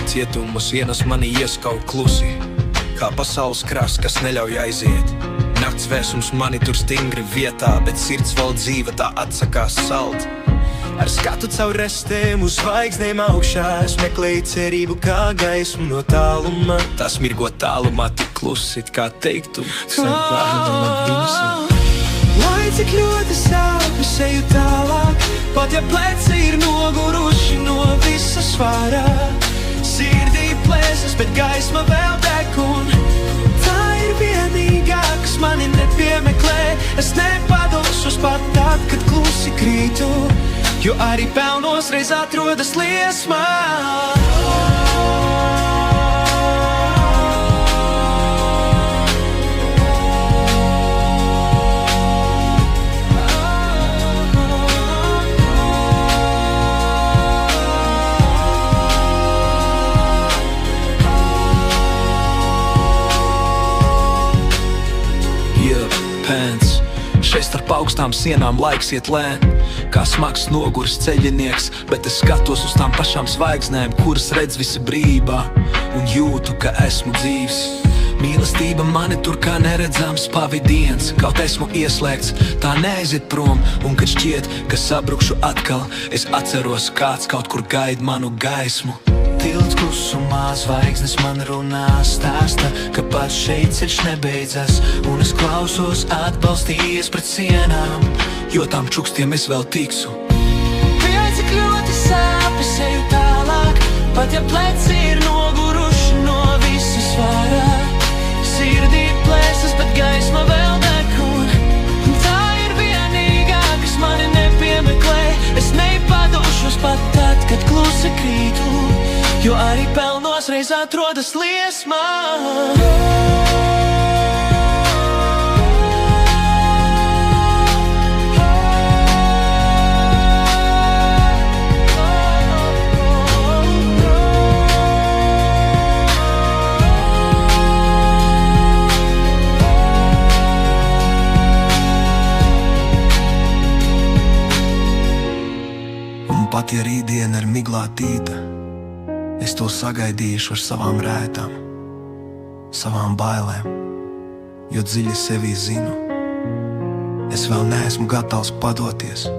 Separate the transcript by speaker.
Speaker 1: Cietumu sienas mani ieskauj klusi, kā pasaules krasts, kas neļauj aiziet. Nakts vēsums mani tur stingri vietā, bet sirds vēl dzīva, tā atsakās salt. Ar skatu caur restēm uz zvaigznēm augšā, es meklēju cerību kā gaismu no tāluma. Tās mirgot tālumā tik klusi, kā teiktu, sen vārdu man vīsi. Lai cik ļoti sāp, es eju tālāk, pat ja pleci ir noguruši no visa svārā. Sirdī plēsas, bet gaisma vēl deg, un tā ir vienīgā, kas mani nepiemeklē. Es nepadošos pat tad, kad klusi krītu, jo arī pelnos reiz atrodas liesmā. Šeit starp augstām sienām laiks iet lēn, kā smags nogurs ceļinieks, bet es skatos uz tām pašām zvaigznēm, kuras redz visa brīvībā, un jūtu, ka esmu dzīvs. Mīlestība mani tur kā neredzams pavidiens, kaut esmu ieslēgts, tā neaiziet prom, un kad šķiet, ka sabrukšu atkal, es atceros, kāds kaut kur gaida manu gaismu. Tilts klusumā, zvaigznes man runā, stāsta, ka pats šeit ceļš nebeidzas, un es klausos atbalstījies pret sienām, jo tām čukstiem es vēl tiksu. Vai cik ļoti sāp, es eju tālāk, pat ja pleci ir noguruši no visa svārā. Sirdī plēsas, bet gaisma vēl deg, un tā ir vienīgā, kas mani nepiemeklē. Es nepadošos pat tad, kad klusi krītu, jo arī pelnos reiz atrodas liesmā. Un pat ja rītdiena ir miglātīta, es to sagaidīšu ar savām rētām, savām bailēm, jo dziļi sevī zinu, es vēl neesmu gatavs padoties.